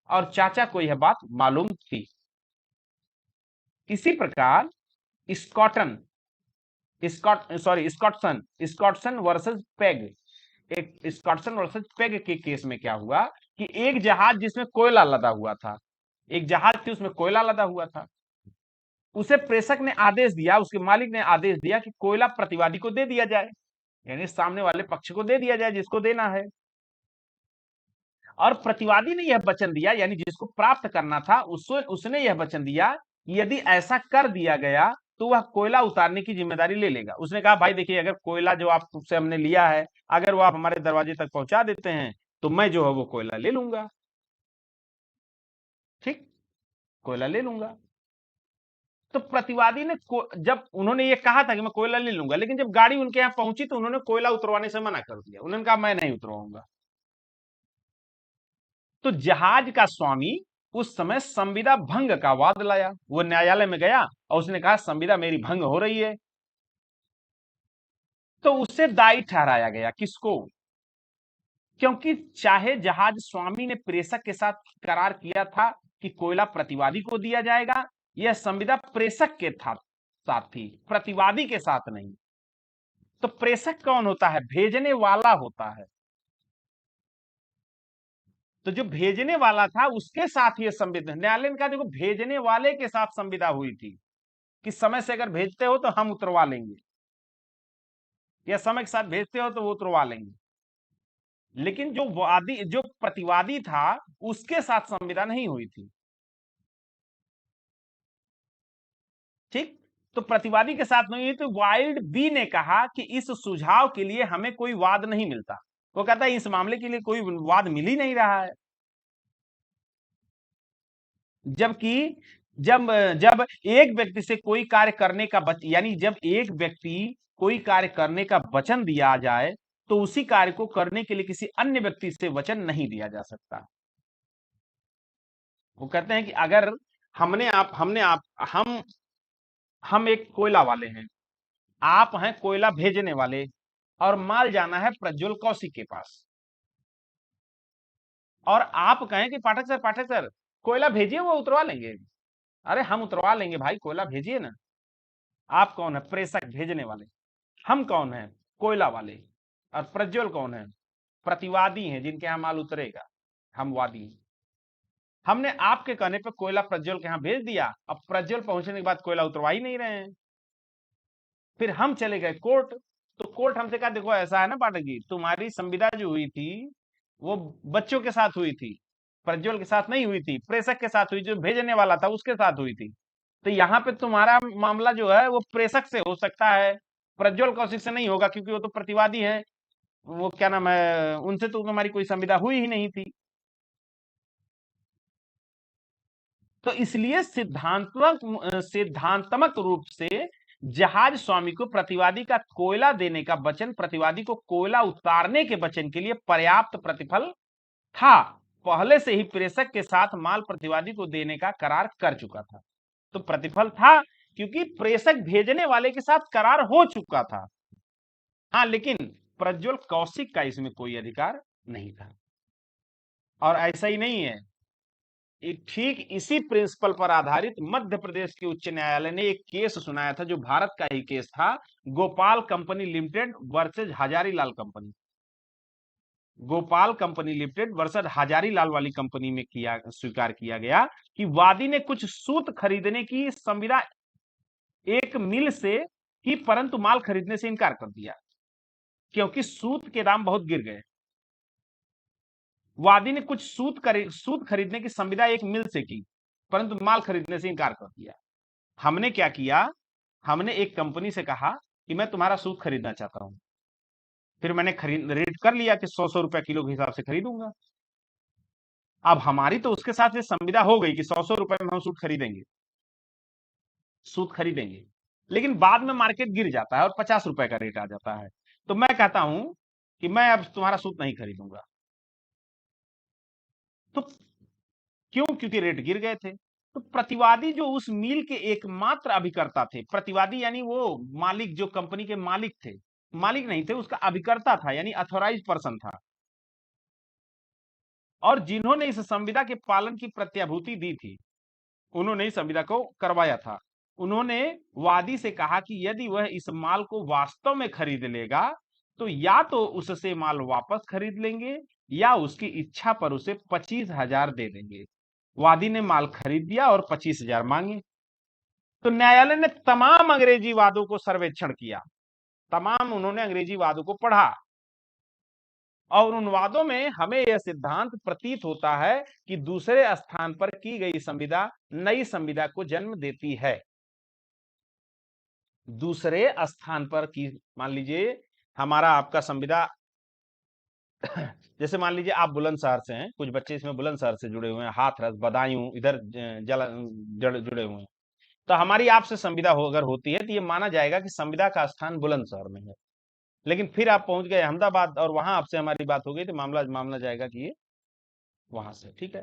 और चाचा को यह बात मालूम थी। इसी प्रकार स्कॉटन स्कॉटसन वर्सेस पेग, एक स्कॉटसन वर्सेस पेग के केस में क्या हुआ कि एक जहाज जिसमें कोयला लदा हुआ था, एक जहाज थी उसमें कोयला लदा हुआ था, उसे प्रेषक ने आदेश दिया, उसके मालिक ने आदेश दिया कि कोयला प्रतिवादी को दे दिया जाए, यानी सामने वाले पक्ष को दे दिया जाए जिसको देना है। और प्रतिवादी ने यह वचन दिया, यानी जिसको प्राप्त करना था उसने यह वचन दिया कि यदि ऐसा कर दिया गया तो वह कोयला उतारने की जिम्मेदारी ले लेगा। उसने कहा भाई देखिए, अगर कोयला जो आपसे हमने लिया है अगर वो आप हमारे दरवाजे तक पहुंचा देते हैं तो मैं जो है वो कोयला ले लूंगा। ठीक, कोयला ले लूंगा। तो प्रतिवादी ने जब उन्होंने ये कहा था कि मैं कोयला ले लूंगा, लेकिन जब गाड़ी उनके यहाँ पहुंची तो उन्होंने कोयला उतरवाने से मना कर दिया। उन्होंने कहा मैं नहीं उतरवाऊंगा। तो जहाज का स्वामी उस समय संविदा भंग का वाद लाया। वो न्यायालय में गया और उसने कहा संविदा मेरी भंग हो रही है। तो उसे दायी ठहराया गया। किसको? क्योंकि चाहे जहाज स्वामी ने प्रेषक के साथ करार किया था कि कोयला प्रतिवादी को दिया जाएगा, यह संविदा प्रेषक के साथ थी, प्रतिवादी के साथ नहीं। तो प्रेषक कौन होता है? भेजने वाला होता है। तो जो भेजने वाला था उसके साथ ये संविदा, न्यायालय ने कहा देखो भेजने वाले के साथ संविदा हुई थी कि समय से अगर भेजते हो तो हम उतरवा लेंगे, या समय के साथ भेजते हो तो वो उतरवा लेंगे। लेकिन जो प्रतिवादी था उसके साथ संविदा नहीं हुई थी। ठीक, तो प्रतिवादी के साथ नहीं हुई। तो वाइल्ड बी ने कहा कि इस सुझाव के लिए हमें कोई वाद नहीं मिलता। वो कहता है इस मामले के लिए कोई वाद मिल ही नहीं रहा है। जबकि जब जब एक व्यक्ति से कोई कार्य करने का यानी जब एक व्यक्ति कोई कार्य करने का वचन दिया जाए तो उसी कार्य को करने के लिए किसी अन्य व्यक्ति से वचन नहीं दिया जा सकता। वो कहते हैं कि अगर हम एक कोयला वाले हैं, आप हैं कोयला भेजने वाले, और माल जाना है प्रज्वल कौशिक के पास, और आप कहें कि पाठक सर कोयला भेजिए वो उतरवा लेंगे। अरे हम उतरवा लेंगे भाई, कोयला भेजिए ना। आप कौन है? प्रेषक, भेजने वाले। हम कौन है? कोयला वाले। और प्रज्वल कौन है? प्रतिवादी हैं जिनके यहां माल उतरेगा। हम वादी हैं। हमने आपके कहने पर कोयला प्रज्वल के यहां भेज दिया, अब प्रज्वल पहुंचने के बाद कोयला उतरवा ही नहीं रहे हैं। फिर हम चले गए कोर्ट, तो कोर्ट हमसे कहा देखो ऐसा है ना पाठक जी, तुम्हारी संविदा जो हुई थी वो बच्चों के साथ हुई थी, प्रज्वल के साथ नहीं हुई थी, प्रेषक के साथ हुई, जो भेजने वाला था उसके साथ हुई थी। तो यहाँ पे तुम्हारा मामला जो है वो प्रेषक से हो सकता है, प्रज्वल कौशिक से नहीं होगा, क्योंकि वो तो प्रतिवादी है, वो क्या नाम है, उनसे तो तुम्हारी कोई संविदा हुई ही नहीं थी। तो इसलिए सिद्धांतमक रूप से जहाज स्वामी को प्रतिवादी का कोयला देने का वचन प्रतिवादी को कोयला उतारने के वचन के लिए पर्याप्त प्रतिफल था। पहले से ही प्रेषक के साथ माल प्रतिवादी को देने का करार कर चुका था। तो प्रतिफल था क्योंकि प्रेषक भेजने वाले के साथ करार हो चुका था। हाँ, लेकिन प्रज्वल कौशिक का इसमें कोई अधिकार नहीं था। और ऐसा ही नहीं है, ठीक इसी प्रिंसिपल पर आधारित मध्य प्रदेश के उच्च न्यायालय ने एक केस सुनाया था, जो भारत का ही केस था, Gopal company limited versus Hazarilal company. Gopal company limited versus Hazarilal वाली कंपनी में स्वीकार किया गया कि वादी ने कुछ सूत खरीदने की संविदा एक मिल से की, परंतु माल खरीदने से इनकार कर दिया क्योंकि सूत के दाम बहुत गिर गए। वादी ने कुछ सूद खरीदने की संविदा एक मिल से की, परंतु माल खरीदने से इनकार कर दिया। हमने क्या किया, हमने एक कंपनी से कहा कि मैं तुम्हारा सूद खरीदना चाहता हूं, फिर मैंने खरीद रेट कर लिया कि 100 रुपया किलो के हिसाब से खरीदूंगा। अब हमारी तो उसके साथ ये संविदा हो गई कि 100 रुपए में हम सूद खरीदेंगे, लेकिन बाद में मार्केट गिर जाता है और 50 रुपए का रेट आ जाता है, तो मैं कहता हूं कि मैं अब तुम्हारा सूद नहीं खरीदूंगा। तो क्यों? क्योंकि रेट गिर गए थे। तो प्रतिवादी जो उस मिल के एकमात्र अभिकर्ता थे, प्रतिवादी यानी वो मालिक, जो कंपनी के मालिक थे, मालिक नहीं थे, उसका अभिकर्ता था, यानी अथोराइज पर्सन था, और जिन्होंने इस संविदा के पालन की प्रत्याभूति दी थी, उन्होंने इस संविदा को करवाया था। उन्होंने वादी से कहा कि यदि वह इस माल को वास्तव में खरीद लेगा तो या तो उससे माल वापस खरीद लेंगे या उसकी इच्छा पर उसे 25,000 दे देंगे। वादी ने माल खरीद दिया और 25,000 मांगे। तो न्यायालय ने तमाम अंग्रेजी वादों को सर्वेक्षण किया, उन्होंने अंग्रेजी वादों को पढ़ा, और उन वादों में हमें यह सिद्धांत प्रतीत होता है कि दूसरे स्थान पर की गई संविदा नई संविदा को जन्म देती है। दूसरे स्थान पर की, मान लीजिए हमारा आपका संविदा जैसे मान लीजिए आप बुलंदशहर से हैं, कुछ बच्चे इसमें बुलंदशहर से जुड़े हुए हैं, हाथरस, बदायूं, इधर जुड़े हुए हैं, तो हमारी आपसे संविदा अगर होती है तो ये माना जाएगा कि संविदा का स्थान बुलंदशहर में है। लेकिन फिर आप पहुंच गए अहमदाबाद और वहां आपसे हमारी बात हो गई तो मामला जाएगा कि ये वहां से, ठीक है।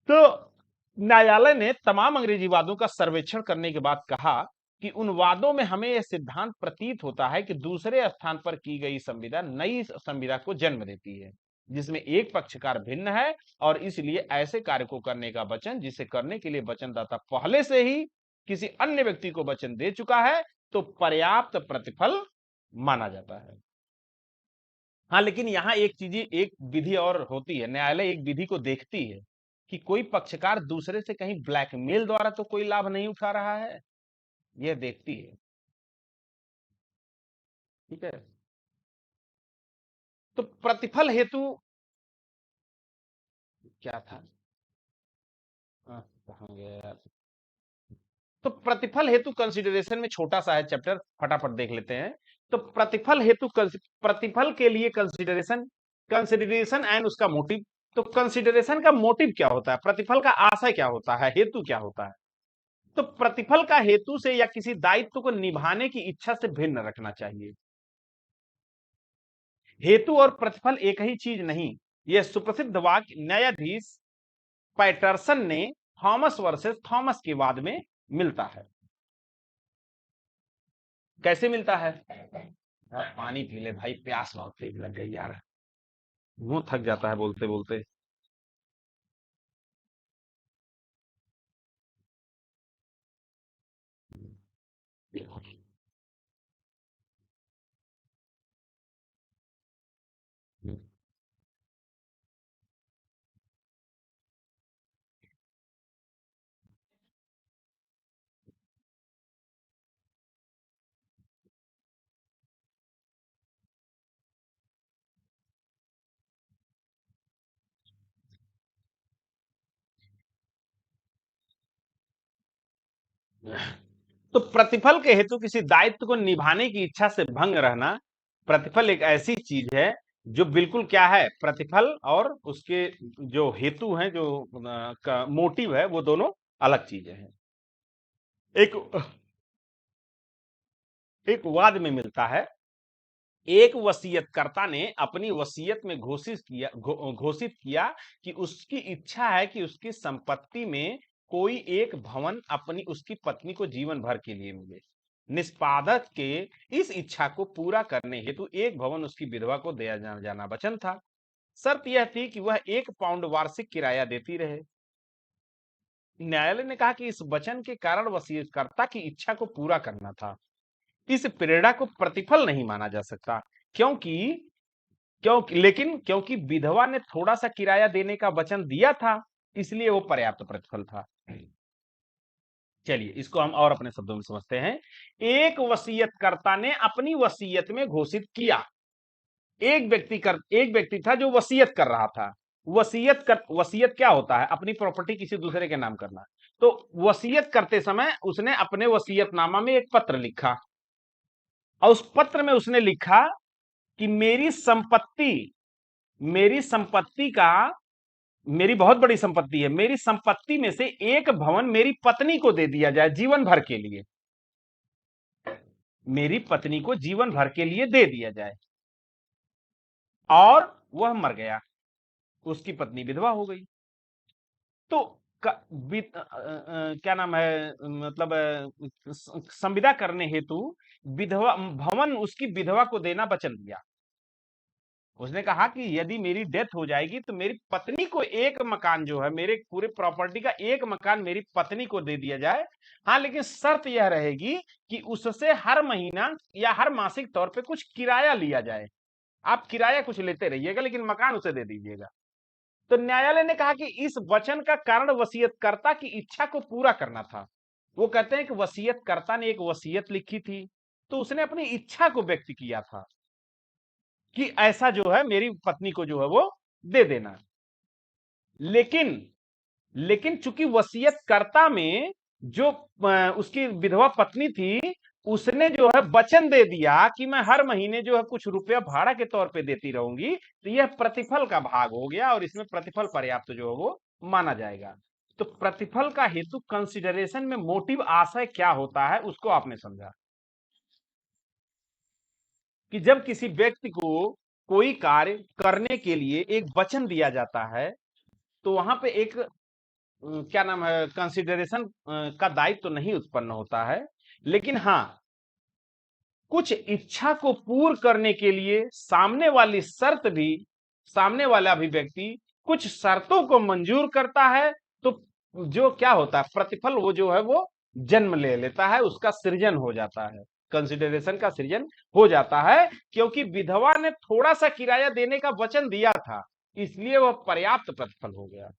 तो न्यायालय ने तमाम अंग्रेजी वादों का सर्वेक्षण करने के बाद कहा कि उन वादों में हमें यह सिद्धांत प्रतीत होता है कि दूसरे स्थान पर की गई संविदा नई संविदा को जन्म देती है, जिसमें एक पक्षकार भिन्न है, और इसलिए ऐसे कार्य को करने का वचन, जिसे करने के लिए वचनदाता पहले से ही किसी अन्य व्यक्ति को वचन दे चुका है, तो पर्याप्त प्रतिफल माना जाता है। हाँ, लेकिन यहाँ एक चीज, एक विधि और होती है, न्यायालय एक विधि को देखती है कि कोई पक्षकार दूसरे से कहीं ब्लैकमेल द्वारा तो कोई लाभ नहीं उठा रहा है, यह देखती है, ठीक है। तो प्रतिफल हेतु क्या था, कहाँ गया यार? तो प्रतिफल हेतु कंसिडरेशन में छोटा सा है चैप्टर, फटाफट देख लेते हैं। तो प्रतिफल के लिए कंसिडरेशन एंड उसका मोटिव। तो कंसिडरेशन का मोटिव क्या होता है, प्रतिफल का आशय क्या होता है, हेतु क्या होता है? तो प्रतिफल का हेतु से या किसी दायित्व को निभाने की इच्छा से भिन्न रखना चाहिए। हेतु और प्रतिफल एक ही चीज नहीं, यह सुप्रसिद्ध वाक्य न्यायाधीश पैटरसन ने थॉमस वर्सेस थॉमस के वाद में मिलता है। कैसे मिलता है? पानी पी ले भाई, प्यास बहुत तेज लग गई यार, मुंह थक जाता है बोलते बोलते। तो प्रतिफल के हेतु किसी दायित्व को निभाने की इच्छा से भंग रहना, प्रतिफल एक ऐसी चीज है जो बिल्कुल क्या है, प्रतिफल और उसके जो हेतु हैं, जो मोटिव है, वो दोनों अलग चीजें हैं। एक वाद में मिलता है, एक वसीयतकर्ता ने अपनी वसीयत में घोषित किया कि उसकी इच्छा है कि उसकी संपत्ति में कोई एक भवन अपनी उसकी पत्नी को जीवन भर के लिए मिले। निष्पादक के इस इच्छा को पूरा करने हेतु एक भवन उसकी विधवा को दिया जाना वचन था। शर्त यह थी कि वह 1 पाउंड वार्षिक किराया देती रहे। न्यायालय ने कहा कि इस वचन के कारण वसीयतकर्ता की इच्छा को पूरा करना था। इस प्रेरणा को प्रतिफल नहीं माना जा सकता, क्योंकि विधवा ने थोड़ा सा किराया देने का वचन दिया था, इसलिए वो पर्याप्त प्रतिफल था। चलिए इसको हम और अपने शब्दों में समझते हैं। एक वसीयतकर्ता ने अपनी वसीयत में घोषित किया एक व्यक्ति था जो वसीयत कर रहा था। वसीयत क्या होता है? अपनी प्रॉपर्टी किसी दूसरे के नाम करना। तो वसीयत करते समय उसने अपने वसीयतनामा में एक पत्र लिखा और उस पत्र में उसने लिखा कि मेरी बहुत बड़ी संपत्ति है, मेरी संपत्ति में से एक भवन मेरी पत्नी को दे दिया जाए जीवन भर के लिए। मेरी पत्नी को जीवन भर के लिए दे दिया जाए। और वह मर गया, उसकी पत्नी विधवा हो गई। तो क्या नाम है, मतलब संविदा करने हेतु विधवा भवन उसकी विधवा को देना वचन दिया। उसने कहा कि यदि मेरी डेथ हो जाएगी तो मेरी पत्नी को एक मकान जो है, मेरे पूरे प्रॉपर्टी का एक मकान मेरी पत्नी को दे दिया जाए। हाँ, लेकिन शर्त यह रहेगी कि उससे हर महीना या हर मासिक तौर पे कुछ किराया लिया जाए। आप किराया कुछ लेते रहिएगा लेकिन मकान उसे दे दीजिएगा। तो न्यायालय ने कहा कि इस वचन का कारण वसीयतकर्ता की इच्छा को पूरा करना था। वो कहते हैं कि वसीयतकर्ता ने एक वसीयत लिखी थी तो उसने अपनी इच्छा को व्यक्त किया था कि ऐसा जो है मेरी पत्नी को जो है वो दे देना। लेकिन चूंकि वसीयतकर्ता में जो उसकी विधवा पत्नी थी, उसने जो है वचन दे दिया कि मैं हर महीने जो है कुछ रुपया भाड़ा के तौर पे देती रहूंगी, तो यह प्रतिफल का भाग हो गया और इसमें प्रतिफल पर्याप्त जो है वो माना जाएगा। तो प्रतिफल का हेतु कंसिडरेशन में मोटिव आशय क्या होता है उसको आपने समझा कि जब किसी व्यक्ति को कोई कार्य करने के लिए एक वचन दिया जाता है तो वहां पे एक क्या नाम है, कंसिडरेशन का दायित्व तो नहीं उत्पन्न होता है, लेकिन हाँ, कुछ इच्छा को पूर्ण करने के लिए सामने वाला भी व्यक्ति कुछ शर्तों को मंजूर करता है, तो जो क्या होता है, प्रतिफल वो जो है वो जन्म ले लेता है, उसका सृजन हो जाता है, कंसिडरेशन का सृजन हो जाता है। क्योंकि विधवा ने थोड़ा सा किराया देने का वचन दिया था, इसलिए वह पर्याप्त प्रतिफल हो गया।